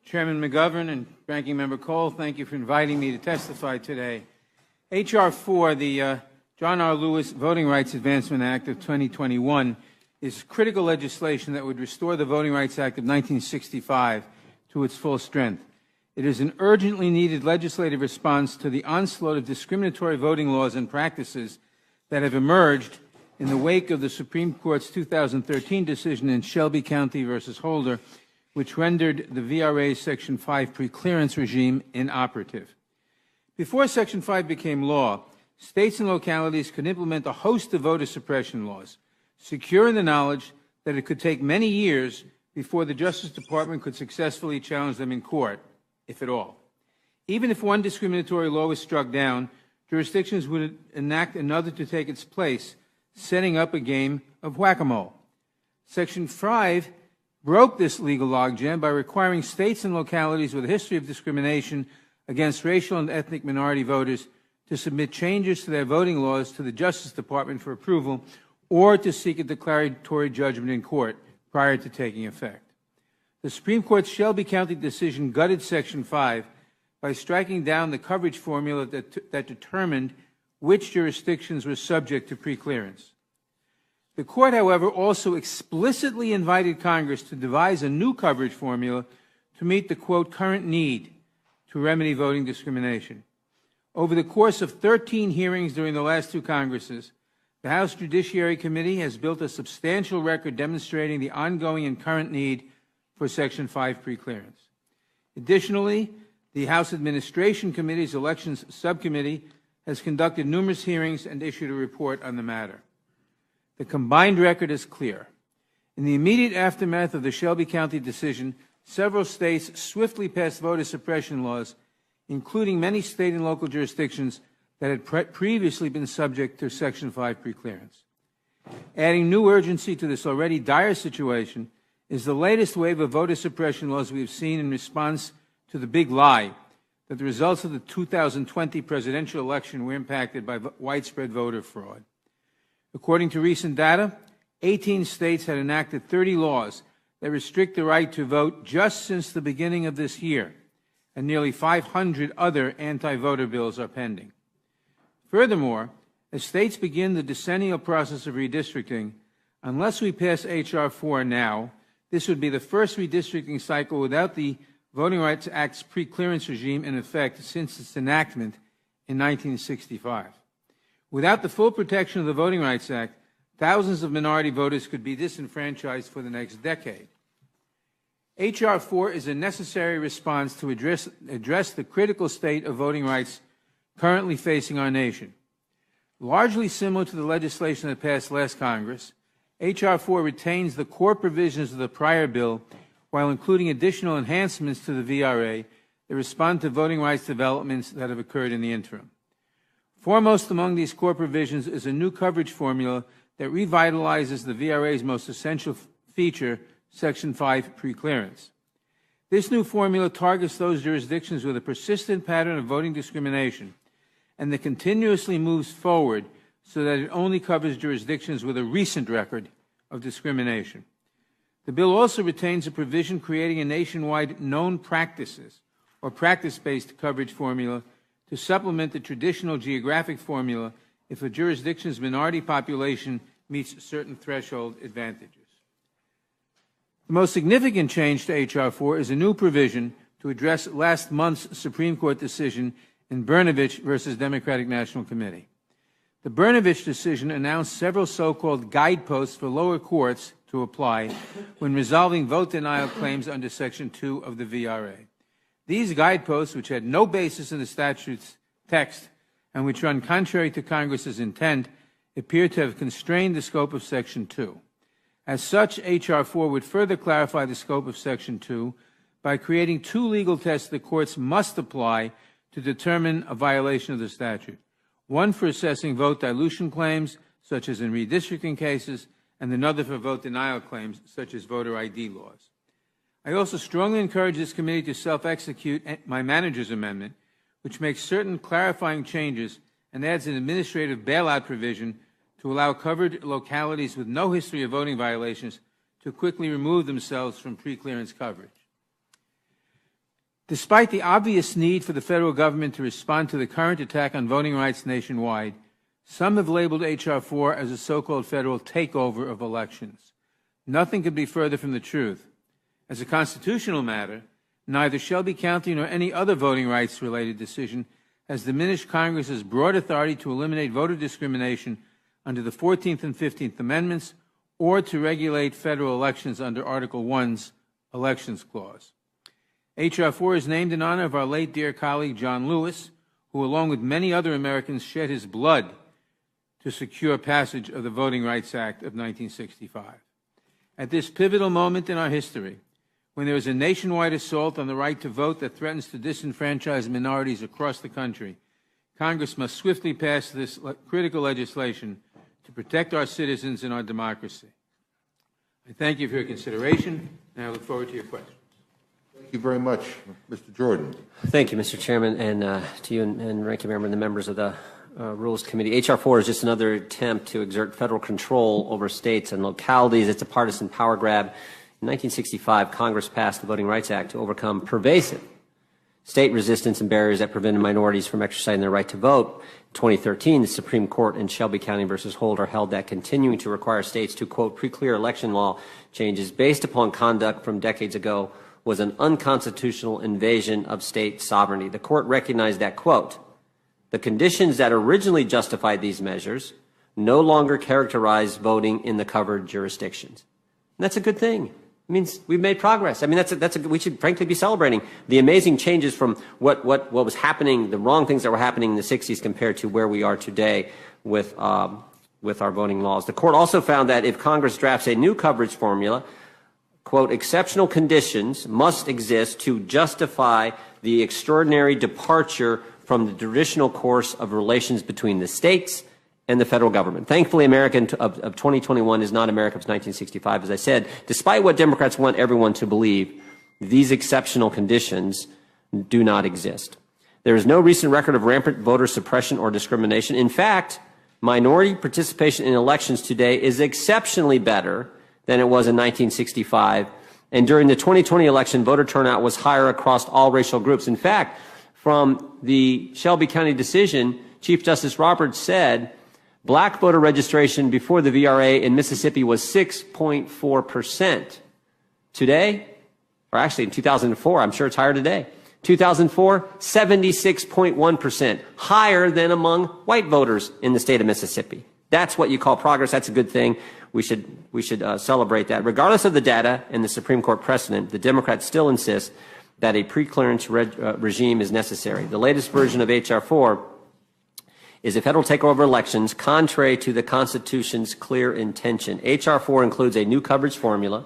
Chairman McGovern and Ranking Member Cole, thank you for inviting me to testify today. H.R. 4, the John R. Lewis Voting Rights Advancement Act of 2021, is critical legislation that would restore the Voting Rights Act of 1965 to its full strength. It is an urgently needed legislative response to the onslaught of discriminatory voting laws and practices that have emerged in the wake of the Supreme Court's 2013 decision in Shelby County versus Holder, which rendered the VRA's Section 5 preclearance regime inoperative. Before Section 5 became law, states and localities could implement a host of voter suppression laws, secure in the knowledge that it could take many years before the Justice Department could successfully challenge them in court, if at all. Even if one discriminatory law was struck down, jurisdictions would enact another to take its place, setting up a game of whack-a-mole. Section 5 broke this legal logjam by requiring states and localities with a history of discrimination against racial and ethnic minority voters to submit changes to their voting laws to the Justice Department for approval or to seek a declaratory judgment in court prior to taking effect. The Supreme Court's Shelby County decision gutted Section 5 by striking down the coverage formula that determined which jurisdictions were subject to preclearance. The Court, however, also explicitly invited Congress to devise a new coverage formula to meet the, quote, current need to remedy voting discrimination. Over the course of 13 hearings during the last two Congresses, the House Judiciary Committee has built a substantial record demonstrating the ongoing and current need for Section 5 preclearance. Additionally, the House Administration Committee's Elections Subcommittee has conducted numerous hearings and issued a report on the matter. The combined record is clear. In the immediate aftermath of the Shelby County decision, several states swiftly passed voter suppression laws, including many state and local jurisdictions that had previously been subject to Section 5 preclearance. Adding new urgency to this already dire situation is the latest wave of voter suppression laws we have seen in response to the big lie that the results of the 2020 presidential election were impacted by widespread voter fraud. According to recent data, 18 states had enacted 30 laws that restrict the right to vote just since the beginning of this year, and nearly 500 other anti-voter bills are pending. Furthermore, as states begin the decennial process of redistricting, unless we pass H.R. 4 now, this would be the first redistricting cycle without the Voting Rights Act's preclearance regime in effect since its enactment in 1965. Without the full protection of the Voting Rights Act, thousands of minority voters could be disenfranchised for the next decade. H.R. 4 is a necessary response to address the critical state of voting rights currently facing our nation. Largely similar to the legislation that passed last Congress, H.R. 4 retains the core provisions of the prior bill while including additional enhancements to the VRA that respond to voting rights developments that have occurred in the interim. Foremost among these core provisions is a new coverage formula that revitalizes the VRA's most essential feature, Section 5 preclearance. This new formula targets those jurisdictions with a persistent pattern of voting discrimination and that continuously moves forward so that it only covers jurisdictions with a recent record of discrimination. The bill also retains a provision creating a nationwide known practices or practice-based coverage formula to supplement the traditional geographic formula if a jurisdiction's minority population meets certain threshold advantages. The most significant change to H.R. 4 is a new provision to address last month's Supreme Court decision in Brnovich versus Democratic National Committee. The Brnovich decision announced several so-called guideposts for lower courts to apply when resolving vote denial claims under Section 2 of the VRA. These guideposts, which had no basis in the statute's text and which run contrary to Congress's intent, appear to have constrained the scope of Section 2. As such, H.R. 4 would further clarify the scope of Section 2 by creating two legal tests the courts must apply to determine a violation of the statute. One for assessing vote dilution claims, such as in redistricting cases, and another for vote denial claims, such as voter ID laws. I also strongly encourage this committee to self-execute my manager's amendment, which makes certain clarifying changes and adds an administrative bailout provision to allow covered localities with no history of voting violations to quickly remove themselves from preclearance coverage. Despite the obvious need for the federal government to respond to the current attack on voting rights nationwide, some have labeled H.R. 4 as a so-called federal takeover of elections. Nothing could be further from the truth. As a constitutional matter, neither Shelby County nor any other voting rights-related decision has diminished Congress's broad authority to eliminate voter discrimination under the 14th and 15th Amendments or to regulate federal elections under Article 1's Elections Clause. H.R. 4 is named in honor of our late dear colleague John Lewis, who along with many other Americans shed his blood to secure passage of the Voting Rights Act of 1965. At this pivotal moment in our history, when there is a nationwide assault on the right to vote that threatens to disenfranchise minorities across the country, Congress must swiftly pass this critical legislation to protect our citizens and our democracy. I thank you for your consideration, and I look forward to your questions. Thank you very much, Mr. Jordan. Thank you, Mr. Chairman, and to you and Ranking Member and the members of the Rules Committee. H.R. 4 is just another attempt to exert federal control over states and localities. It's a partisan power grab. In 1965, Congress passed the Voting Rights Act to overcome pervasive state resistance and barriers that prevented minorities from exercising their right to vote. In 2013, the Supreme Court in Shelby County versus Holder held that continuing to require states to, quote, pre-clear election law changes based upon conduct from decades ago was an unconstitutional invasion of state sovereignty. The court recognized that, quote, the conditions that originally justified these measures no longer characterize voting in the covered jurisdictions. And that's a good thing. It means we've made progress. I mean, we should frankly be celebrating the amazing changes from what was happening, the wrong things that were happening in the 60s compared to where we are today with our voting laws. The court also found that if Congress drafts a new coverage formula, quote, exceptional conditions must exist to justify the extraordinary departure from the traditional course of relations between the states and the federal government. Thankfully, America of 2021 is not America of 1965. As I said, despite what Democrats want everyone to believe, these exceptional conditions do not exist. There is no recent record of rampant voter suppression or discrimination. In fact, minority participation in elections today is exceptionally better than it was in 1965. And during the 2020 election, voter turnout was higher across all racial groups. In fact, from the Shelby County decision, Chief Justice Roberts said black voter registration before the VRA in Mississippi was 6.4%. Today, or actually in 2004, I'm sure it's higher today, 2004, 76.1%, higher than among white voters in the state of Mississippi. That's what you call progress. That's a good thing. We should celebrate that. Regardless of the data and the Supreme Court precedent, the Democrats still insist that a pre-clearance regime is necessary. The latest version of H.R. 4 is a federal takeover of elections contrary to the Constitution's clear intention. H.R. 4 includes a new coverage formula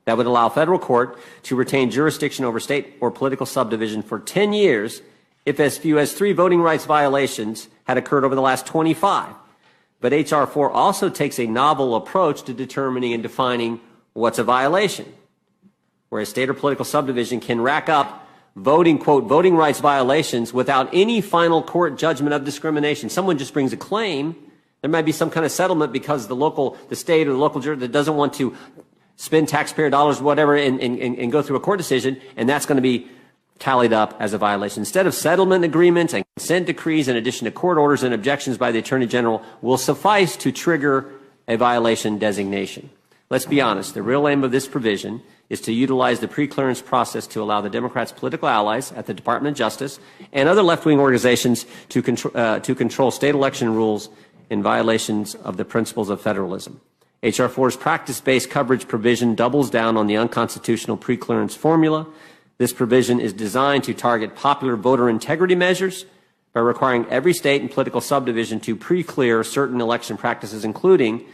that would allow federal court to retain jurisdiction over state or political subdivision for 10 years if as few as 3 voting rights violations had occurred over the last 25. But H.R. 4 also takes a novel approach to determining and defining what's a violation, where a state or political subdivision can rack up voting rights violations without any final court judgment of discrimination. Someone just brings a claim. There might be some kind of settlement because the state or the local jury that doesn't want to spend taxpayer dollars or whatever and go through a court decision, and that's going to be tallied up as a violation. Instead of settlement agreements and consent decrees in addition to court orders and objections by the Attorney General will suffice to trigger a violation designation. Let's be honest, the real aim of this provision is to utilize the pre-clearance process to allow the Democrats' political allies at the Department of Justice and other left-wing organizations to control state election rules in violations of the principles of federalism. H.R. 4's practice-based coverage provision doubles down on the unconstitutional pre-clearance formula. This provision is designed to target popular voter integrity measures by requiring every state and political subdivision to pre-clear certain election practices, including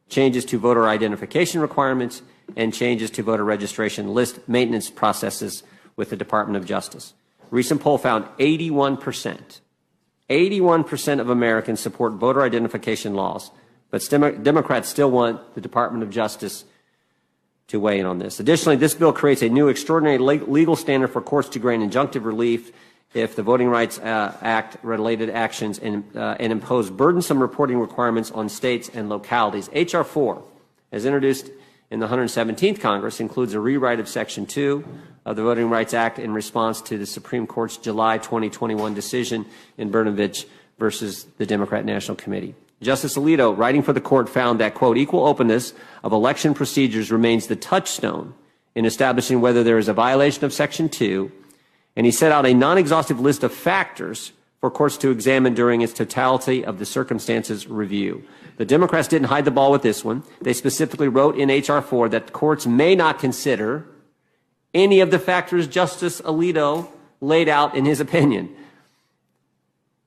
changes to voter identification requirements and changes to voter registration list maintenance processes with the Department of Justice. A recent poll found 81% of Americans support voter identification laws, but Democrats still want the Department of Justice to weigh in on this. Additionally, this bill creates a new extraordinary legal standard for courts to grant injunctive relief if the Voting Rights Act related actions and impose burdensome reporting requirements on states and localities. H.R. 4, as introduced in the 117th Congress includes a rewrite of Section 2 of the Voting Rights Act in response to the Supreme Court's July 2021 decision in Brnovich versus the Democrat National Committee. Justice Alito, writing for the court, found that, quote, equal openness of election procedures remains the touchstone in establishing whether there is a violation of Section 2, and he set out a non-exhaustive list of factors for courts to examine during its totality of the circumstances review. The Democrats didn't hide the ball with this one. They specifically wrote in H.R. 4 that courts may not consider any of the factors Justice Alito laid out in his opinion.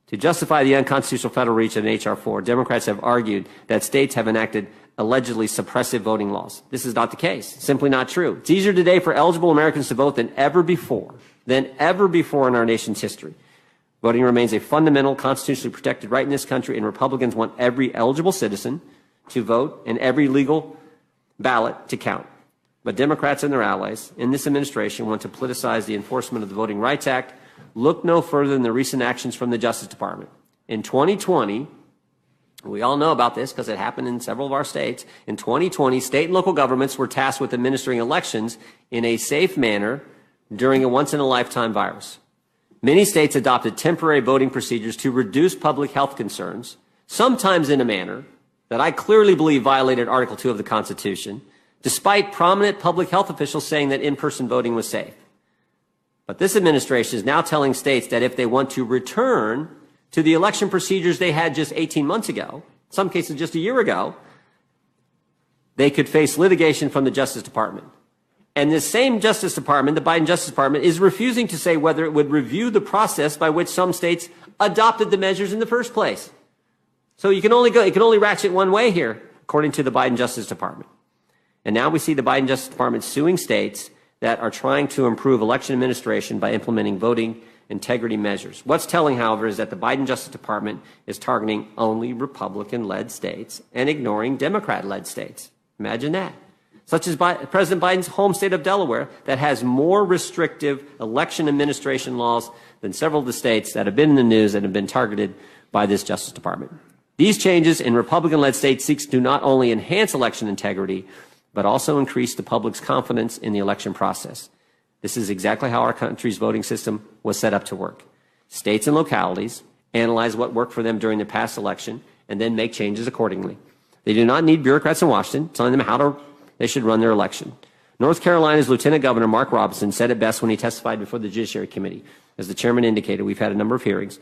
To justify the unconstitutional federal reach of H.R. 4, Democrats have argued that states have enacted allegedly suppressive voting laws. This is not the case. Simply not true. It's easier today for eligible Americans to vote than ever before in our nation's history. Voting remains a fundamental, constitutionally protected right in this country, and Republicans want every eligible citizen to vote and every legal ballot to count. But Democrats and their allies in this administration want to politicize the enforcement of the Voting Rights Act. Look no further than the recent actions from the Justice Department. In 2020, we all know about this because it happened in several of our states. In 2020, state and local governments were tasked with administering elections in a safe manner during a once-in-a-lifetime virus. Many states adopted temporary voting procedures to reduce public health concerns, sometimes in a manner that I clearly believe violated Article 2 of the Constitution, despite prominent public health officials saying that in-person voting was safe. But this administration is now telling states that if they want to return to the election procedures they had just 18 months ago, in some cases just a year ago, they could face litigation from the Justice Department. And this same Justice Department, the Biden Justice Department, is refusing to say whether it would review the process by which some states adopted the measures in the first place. So it can only ratchet one way here, according to the Biden Justice Department. And now we see the Biden Justice Department suing states that are trying to improve election administration by implementing voting integrity measures. What's telling, however, is that the Biden Justice Department is targeting only Republican-led states and ignoring Democrat-led states. Imagine that. Such as President Biden's home state of Delaware, that has more restrictive election administration laws than several of the states that have been in the news and have been targeted by this Justice Department. These changes in Republican-led states seek to not only enhance election integrity, but also increase the public's confidence in the election process. This is exactly how our country's voting system was set up to work. States and localities analyze what worked for them during the past election and then make changes accordingly. They do not need bureaucrats in Washington telling them how they should run their election. North Carolina's Lieutenant Governor Mark Robinson said it best when he testified before the Judiciary Committee. As the chairman indicated, we've had a number of hearings.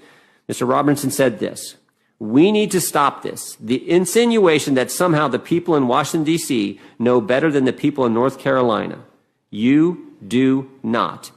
Mr. Robinson said this: we need to stop this. The insinuation that somehow the people in Washington, D.C. know better than the people in North Carolina. You do not.